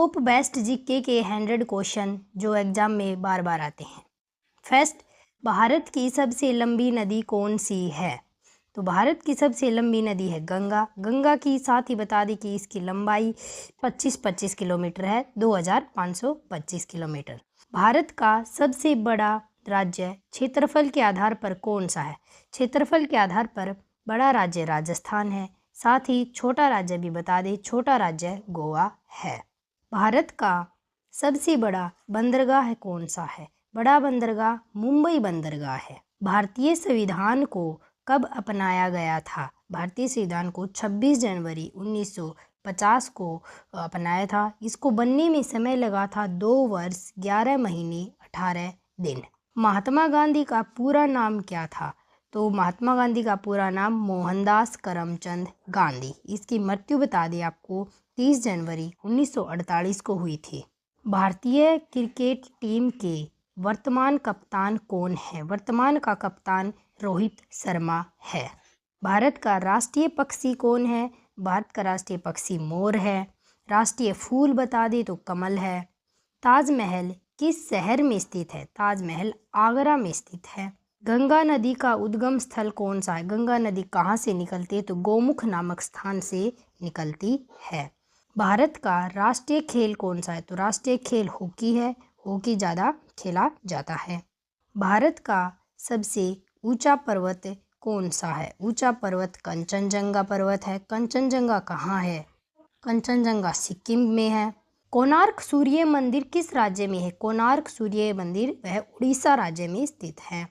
Top best GK के 100 question जो exam में बार बार आते हैं। फर्स्ट, भारत की सबसे लंबी नदी कौन सी है? तो भारत की सबसे लंबी नदी है गंगा। गंगा की साथ ही बता दें कि इसकी लंबाई 25 किलोमीटर है, 2525 किलोमीटर। भारत का सबसे बड़ा राज्य क्षेत्रफल के आधार पर कौन सा है? क्षेत्रफल के आधार पर बड़ा राज्य राजस्थान है। साथ ही छोटा राज्य भी बता दें, छोटा राज्य गोवा है। भारत का सबसे बड़ा बंदरगाह कौन सा है? बड़ा बंदरगाह मुंबई बंदरगाह है। भारतीय संविधान को कब अपनाया गया था? भारतीय संविधान को 26 जनवरी 1950 को अपनाया था। इसको बनने में समय लगा था 2 वर्ष 11 महीने 18 दिन। महात्मा गांधी का पूरा नाम क्या था? तो महात्मा गांधी का पूरा नाम मोहनदास करमचंद गांधी। इसकी मृत्यु बता दें आपको 30 जनवरी 1948 को हुई थी। भारतीय क्रिकेट टीम के वर्तमान कप्तान कौन है? वर्तमान का कप्तान रोहित शर्मा है। भारत का राष्ट्रीय पक्षी कौन है? भारत का राष्ट्रीय पक्षी मोर है। राष्ट्रीय फूल बता दें तो कमल है। ताजमहल किस शहर में स्थित है? ताजमहल आगरा में स्थित है। गंगा नदी का उद्गम स्थल कौन सा है? गंगा नदी कहाँ से निकलती है? तो गौमुख नामक स्थान से निकलती है। भारत का राष्ट्रीय खेल कौन सा है? तो राष्ट्रीय खेल हॉकी है। हॉकी ज़्यादा खेला जाता है। भारत का सबसे ऊंचा पर्वत कौन सा है? ऊंचा पर्वत कंचनजंगा पर्वत है। कंचनजंगा कहाँ है? कंचनजंगा सिक्किम में है। कोणार्क सूर्य मंदिर किस राज्य में है? कोणार्क सूर्य मंदिर वह उड़ीसा राज्य में स्थित है।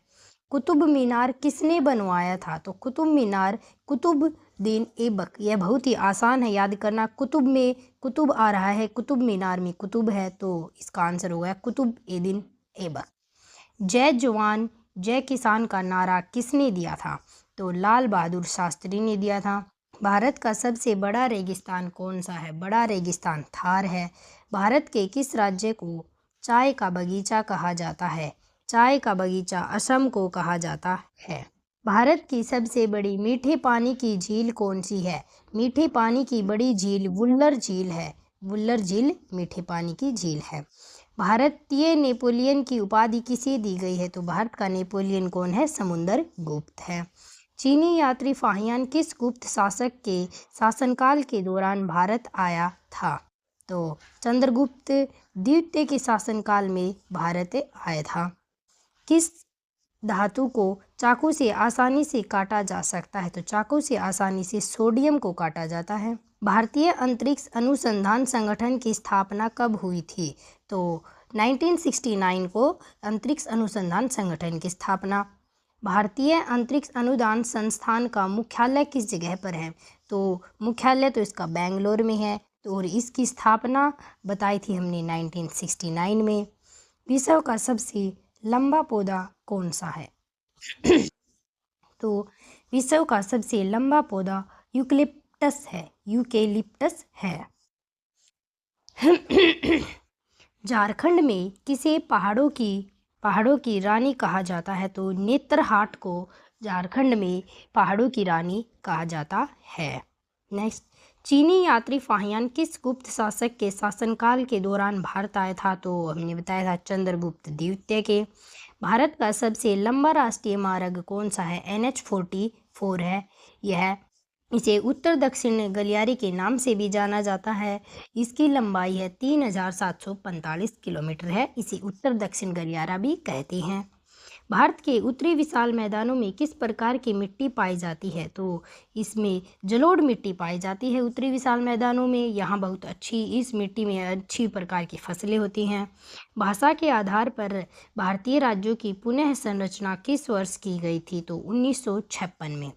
कुतुब मीनार किसने बनवाया था? तो कुतुब मीनार कुतुबुद्दीन ऐबक। यह बहुत ही आसान है याद करना। कुतुब में कुतुब आ रहा है, कुतुब मीनार में कुतुब है, तो इसका आंसर हो गया कुतुबुद्दीन ऐबक। जय जवान जय किसान का नारा किसने दिया था? तो लाल बहादुर शास्त्री ने दिया था। भारत का सबसे बड़ा रेगिस्तान कौन सा है? बड़ा रेगिस्तान थार है। भारत के किस राज्य को चाय का बगीचा कहा जाता है? चाय का बगीचा असम को कहा जाता है। भारत की सबसे बड़ी मीठे पानी की झील कौन सी है? मीठे पानी की बड़ी झील वुल्लर झील है। वुल्लर झील मीठे पानी की झील है। भारतीय नेपोलियन की उपाधि किसे दी गई है? तो भारत का नेपोलियन कौन है? समुद्र गुप्त है। चीनी यात्री फाहियान किस गुप्त शासक के शासनकाल के दौरान भारत आया था? तो चंद्रगुप्त द्वितीय के शासनकाल में भारत आया था। किस धातु को चाकू से आसानी से काटा जा सकता है? तो चाकू से आसानी से सोडियम को काटा जाता है। भारतीय अंतरिक्ष अनुसंधान संगठन की स्थापना कब हुई थी? तो 1969 को अंतरिक्ष अनुसंधान संगठन की स्थापना। भारतीय अंतरिक्ष अनुदान संस्थान का मुख्यालय किस जगह पर है? तो मुख्यालय तो इसका बेंगलोर में है। तो और इसकी स्थापना बताई थी हमने 1969 में। विश्व का सबसे लंबा पौधा कौन सा है? तो विश्व का सबसे लंबा पौधा यूकेलिप्टस है। यूकेलिप्टस है। झारखंड में किसे पहाड़ों की रानी कहा जाता है? तो नेतरहाट को झारखंड में पहाड़ों की रानी कहा जाता है। नेक्स्ट, चीनी यात्री फाहियान किस गुप्त शासक के शासनकाल के दौरान भारत आया था? तो हमने बताया था चंद्रगुप्त द्वितीय के। भारत का सबसे लंबा राष्ट्रीय मार्ग कौन सा है? NH-44 है। यह इसे उत्तर दक्षिण गलियारे के नाम से भी जाना जाता है। इसकी लंबाई है 3745 किलोमीटर है। इसे उत्तर दक्षिण गलियारा भी कहते हैं। भारत के उत्तरी विशाल मैदानों में किस प्रकार की मिट्टी पाई जाती है? तो इसमें जलोढ़ मिट्टी पाई जाती है उत्तरी विशाल मैदानों में। यहाँ बहुत अच्छी इस मिट्टी में अच्छी प्रकार की फसलें होती हैं। भाषा के आधार पर भारतीय राज्यों की पुनः संरचना किस वर्ष की गई थी? तो 1956 में।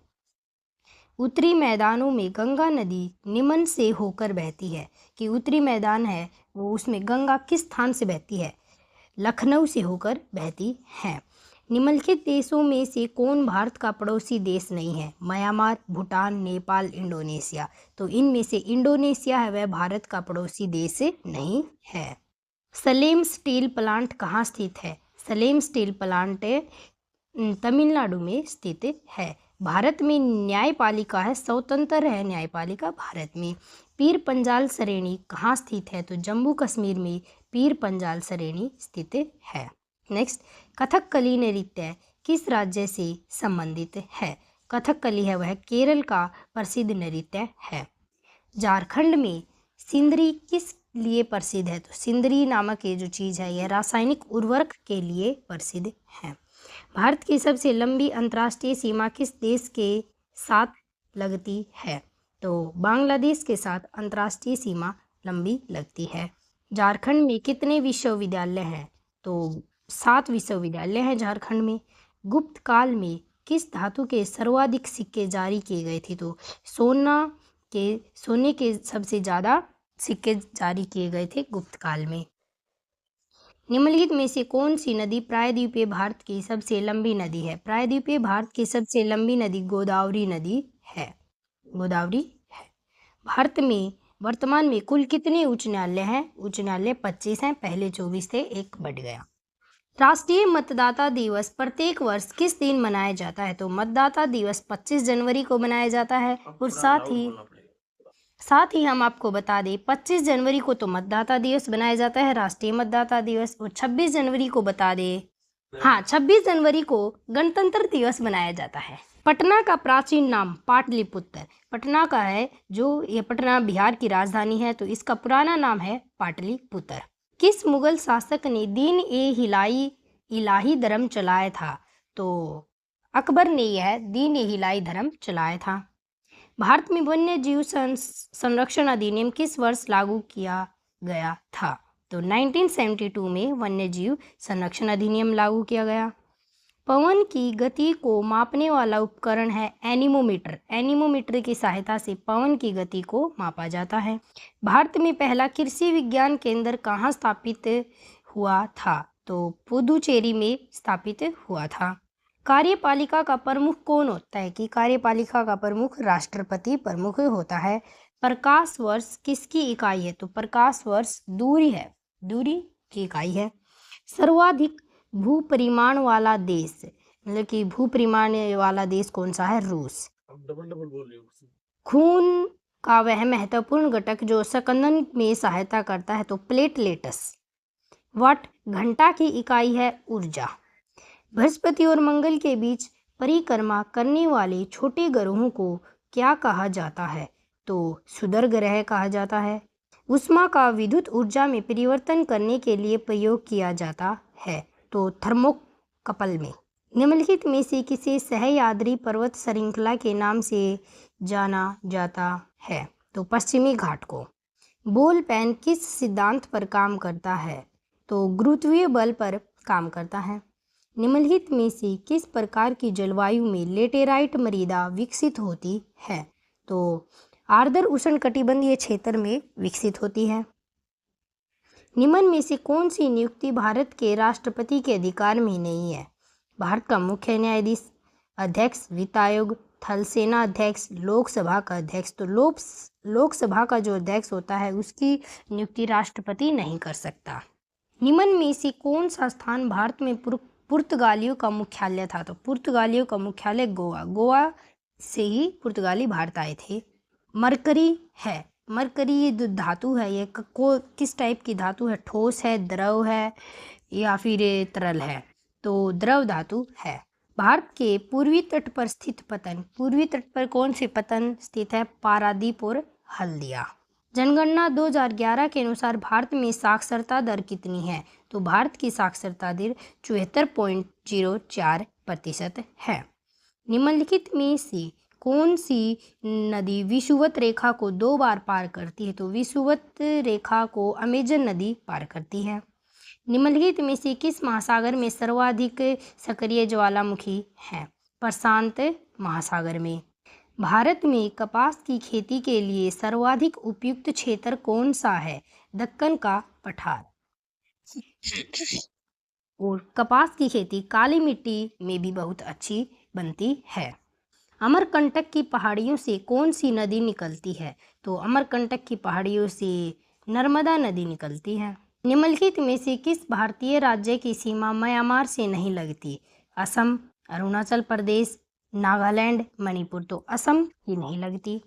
उत्तरी मैदानों में गंगा नदी निम्न से होकर बहती है। कि उत्तरी मैदान है वो उसमें गंगा किस स्थान से बहती है? लखनऊ से होकर बहती है। निम्नलिखित देशों में से कौन भारत का पड़ोसी देश नहीं है? Myanmar, Bhutan, Nepal, Indonesia. तो इनमें से इंडोनेशिया है वह भारत का पड़ोसी देश नहीं है। सलेम स्टील प्लांट कहाँ स्थित है? सलेम स्टील प्लांट तमिलनाडु में स्थित है। भारत में न्यायपालिका है, स्वतंत्र है न्यायपालिका भारत में। पीर पंजाल श्रेणी कहाँ स्थित है? तो जम्मू कश्मीर में पीर पंजाल श्रेणी स्थित है। नेक्स्ट, कथकली नृत्य किस राज्य से संबंधित है? कथकली है वह केरल का प्रसिद्ध नृत्य है। झारखंड में सिंदरी किस लिए प्रसिद्ध है? तो सिंदरी नामक ये जो चीज़ है यह रासायनिक उर्वरक के लिए प्रसिद्ध है। भारत की सबसे लंबी अंतर्राष्ट्रीय सीमा किस देश के साथ लगती है? तो बांग्लादेश के साथ अंतर्राष्ट्रीय सीमा लंबी लगती है। झारखंड में कितने विश्वविद्यालय हैं? तो 7 विश्वविद्यालय हैं झारखंड में। गुप्त काल में किस धातु के सर्वाधिक सिक्के जारी किए गए थे? तो सोने के सबसे ज़्यादा सिक्के जारी किए गए थे गुप्त काल में। निम्नलिखित में से कौन सी नदी प्रायद्वीपीय भारत की सबसे लंबी नदी है? प्रायद्वीपीय भारत की सबसे लंबी नदी गोदावरी नदी है। गोदावरी है। भारत में वर्तमान में कुल कितने उच्च न्यायालय हैं? उच्च न्यायालय 25 हैं, पहले 24 थे, एक बढ़ गया। राष्ट्रीय मतदाता दिवस प्रत्येक वर्ष किस दिन मनाया जाता है? तो मतदाता दिवस 25 जनवरी को मनाया जाता है। और साथ ही हम आपको बता दें 25 जनवरी को तो मतदाता दिवस बनाया जाता है, राष्ट्रीय मतदाता दिवस। और 26 जनवरी को बता दें, हाँ 26 जनवरी को गणतंत्र दिवस मनाया जाता है। पटना का प्राचीन नाम पाटलिपुत्र। पटना का है जो ये पटना बिहार की राजधानी है, तो इसका पुराना नाम है पाटलिपुत्र। किस मुगल शासक ने दीन ए इलाही धर्म चलाया था? तो अकबर ने यह दीन ए इलाही धर्म चलाया था। भारत में वन्य जीव संरक्षण अधिनियम किस वर्ष लागू किया गया था? तो 1972 में वन्य जीव संरक्षण अधिनियम लागू किया गया। पवन की गति को मापने वाला उपकरण है एनीमोमीटर। एनीमोमीटर की सहायता से पवन की गति को मापा जाता है। भारत में पहला कृषि विज्ञान केंद्र कहाँ स्थापित हुआ था? तो पुदुचेरी में स्थापित हुआ था। कार्यपालिका का प्रमुख कौन होता है? कि कार्यपालिका का प्रमुख राष्ट्रपति प्रमुख होता है। प्रकाश वर्ष किसकी इकाई है? तो प्रकाश वर्ष दूरी है, दूरी की इकाई है। सर्वाधिक भूपरिमाण वाला देश, मतलब कि भूपरिमाण वाला देश कौन सा है? रूस। खून का वह महत्वपूर्ण घटक जो संकंदन में सहायता करता है, तो प्लेटलेट्स। वाट घंटा की इकाई है ऊर्जा। बृहस्पति और मंगल के बीच परिक्रमा करने वाले छोटे ग्रहों को क्या कहा जाता है? तो क्षुद्र ग्रह कहा जाता है। ऊष्मा का विद्युत ऊर्जा में परिवर्तन करने के लिए प्रयोग किया जाता है, तो थर्मोकपल में। निम्नलिखित में से किसे सह्याद्री पर्वत श्रृंखला के नाम से जाना जाता है? तो पश्चिमी घाट को। बॉल पेन किस सिद्धांत पर काम करता है? तो गुरुत्वीय बल पर काम करता है। निम्नलिखित में से किस प्रकार की जलवायु में लेटेराइट मृदा विकसित होती है? तो आर्द्र उष्णकटिबंधीय क्षेत्र में विकसित होती है। निम्न में से कौन सी नियुक्ति भारत के राष्ट्रपति के अधिकार में नहीं है? भारत का मुख्य न्यायाधीश, अध्यक्ष, वित्त आयोग, थल सेना अध्यक्ष, लोकसभा का अध्यक्ष। तो लोकसभा का जो अध्यक्ष होता है उसकी नियुक्ति राष्ट्रपति नहीं कर सकता। निम्न में से कौन सा स्थान भारत में पुर्तगालियों का मुख्यालय था? तो पुर्तगालियों का मुख्यालय गोवा से ही पुर्तगाली भारत आए थे। मरकरी है, मरकरी ये जो धातु है ये किस टाइप की धातु है? ठोस है, द्रव है या फिर तरल है? तो द्रव धातु है। भारत के पूर्वी तट पर स्थित पतन, पूर्वी तट पर कौन से पतन स्थित है? पारादीप और हल्दिया। जनगणना 2011 के अनुसार भारत में साक्षरता दर कितनी है? तो भारत की साक्षरता दर 74.04% है। निम्नलिखित में से कौन सी नदी विषुवत रेखा को 2 बार पार करती है? तो विषुवत रेखा को अमेजन नदी पार करती है। निम्नलिखित में से किस महासागर में सर्वाधिक सक्रिय ज्वालामुखी है? प्रशांत महासागर में। भारत में कपास की खेती के लिए सर्वाधिक उपयुक्त क्षेत्र कौन सा है? दक्कन का पठार। और कपास की खेती काली मिट्टी में भी बहुत अच्छी बनती है। अमरकंटक की पहाड़ियों से कौन सी नदी निकलती है? तो अमरकंटक की पहाड़ियों से नर्मदा नदी निकलती है। निम्नलिखित में से किस भारतीय राज्य की सीमा म्यांमार से नहीं लगती? असम, अरुणाचल प्रदेश, नागालैंड, मणिपुर, तो असम ही नहीं लगती।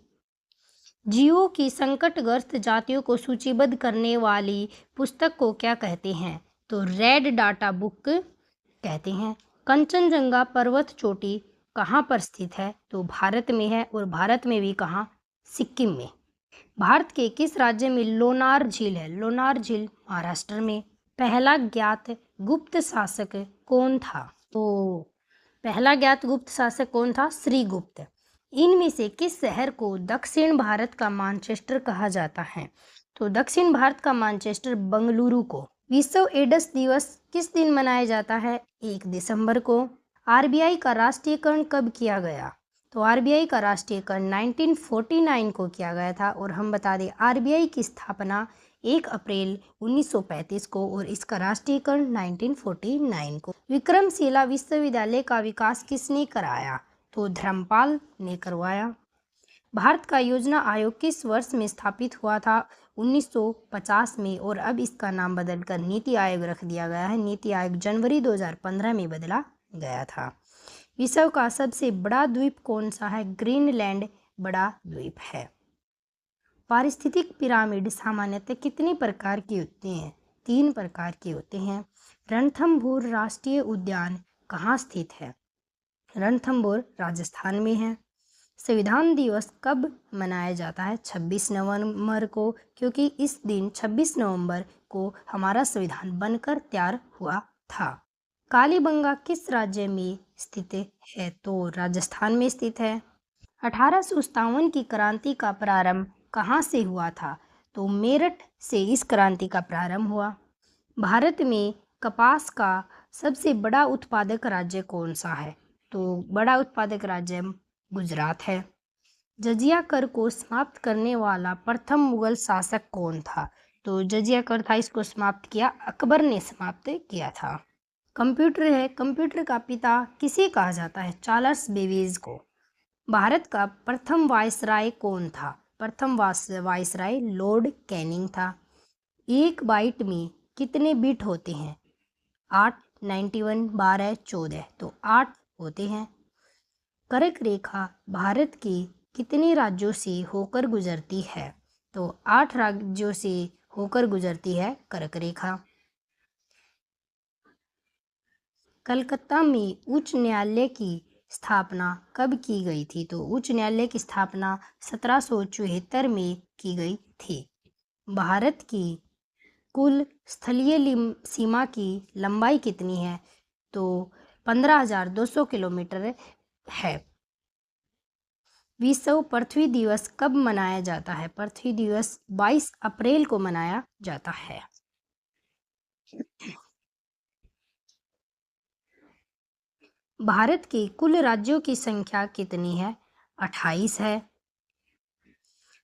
जीवों की संकटग्रस्त जातियों को सूचीबद्ध करने वाली पुस्तक को क्या कहते हैं? तो रेड डाटा बुक कहते हैं। कंचनजंगा पर्वत चोटी कहाँ पर स्थित है? तो भारत में है, और भारत में भी कहाँ? सिक्किम में। भारत के किस राज्य में लोनार झील है? लोनार झील महाराष्ट्र में। पहला ज्ञात गुप्त शासक कौन था? तो पहला ज्ञात गुप्त शासक कौन था? श्रीगुप्त। इनमें से किस शहर को दक्षिण भारत का मैनचेस्टर कहा जाता है? तो दक्षिण भारत का मैनचेस्टर बेंगलुरु को। विश्व एड्स दिवस किस दिन मनाया जाता है? 1 दिसंबर को। आरबीआई का राष्ट्रीयकरण कब किया गया? तो आरबीआई का राष्ट्रीयकरण 1949 को किया गया था। और हम बता दें, आरबीआई की स्थापना 1 अप्रैल 1935 को, और इसका राष्ट्रीयकरण 1949 को। विक्रमशिला विश्वविद्यालय का विकास किसने कराया? तो धर्मपाल ने करवाया। भारत का योजना आयोग किस वर्ष में स्थापित हुआ था? 1950 में, और अब इसका नाम बदलकर नीति आयोग रख दिया गया है। नीति आयोग जनवरी 2015 में बदला गया था। विश्व का सबसे बड़ा द्वीप कौन सा है? ग्रीनलैंड बड़ा द्वीप है। पारिस्थितिक पिरामिड सामान्यतः कितने प्रकार के होते हैं? 3 प्रकार के होते हैं। रणथंभौर राष्ट्रीय उद्यान कहाँ स्थित है? रणथंभौर राजस्थान में है। संविधान दिवस कब मनाया जाता है? 26 नवंबर को, क्योंकि इस दिन 26 नवंबर को हमारा संविधान बनकर तैयार हुआ था। कालीबंगा किस राज्य में स्थित है? तो राजस्थान में स्थित है। 1857 की क्रांति का प्रारंभ कहाँ से हुआ था? तो मेरठ से इस क्रांति का प्रारंभ हुआ। भारत में कपास का सबसे बड़ा उत्पादक राज्य कौन सा है? तो बड़ा उत्पादक राज्य गुजरात है। जजिया कर को समाप्त करने वाला प्रथम मुगल शासक कौन था? तो जजिया कर था, इसको समाप्त किया अकबर ने समाप्त किया था। कंप्यूटर है, कंप्यूटर का पिता किसे कहा जाता है? चार्ल्स बेबेज को। भारत का प्रथम वायसराय कौन था? प्रथम वायसराय लॉर्ड कैनिंग था। 1 बाइट में कितने बिट होते हैं? 8, 91, 12, 14, तो 8 होते हैं। कर्क रेखा भारत के कितने राज्यों से होकर गुजरती है? तो 8 राज्यों से होकर गुजरती है कर्क रेखा। कलकत्ता में उच्च न्यायालय की स्थापना कब की गई थी? तो उच्च न्यायालय की स्थापना 1774 में की गई थी। भारत की कुल स्थलीय सीमा की लंबाई कितनी है? तो 15,200 किलोमीटर है। विश्व पृथ्वी दिवस कब मनाया जाता है? पृथ्वी दिवस 22 अप्रैल को मनाया जाता है। भारत के कुल राज्यों की संख्या कितनी है? 28 है।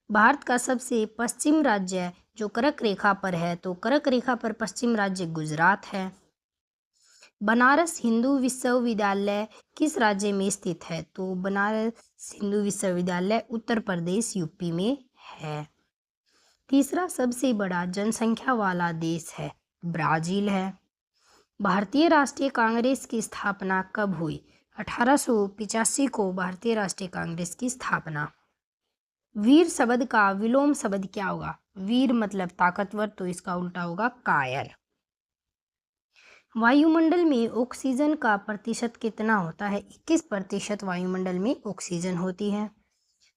भारत का सबसे पश्चिम राज्य जो कर्क रेखा पर है, तो कर्क रेखा पर पश्चिम राज्य गुजरात है। बनारस हिंदू विश्वविद्यालय किस राज्य में स्थित है? तो बनारस हिंदू विश्वविद्यालय उत्तर प्रदेश यूपी में है। तीसरा सबसे बड़ा जनसंख्या वाला देश है ब्राजील है। भारतीय राष्ट्रीय कांग्रेस की स्थापना कब हुई? 1885 को भारतीय राष्ट्रीय कांग्रेस की स्थापना। वीर शब्द का विलोम शब्द क्या होगा? वीर मतलब ताकतवर, तो इसका उल्टा होगा कायर। वायुमंडल में ऑक्सीजन का प्रतिशत कितना होता है? 21% वायुमंडल में ऑक्सीजन होती है।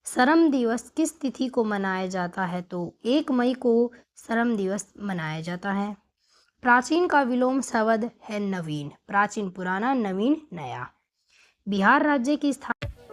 श्रम दिवस किस तिथि को मनाया जाता है? तो 1 मई को श्रम दिवस मनाया जाता है। प्राचीन का विलोम शब्द है नवीन। प्राचीन पुराना, नवीन नया। बिहार राज्य की स्थापना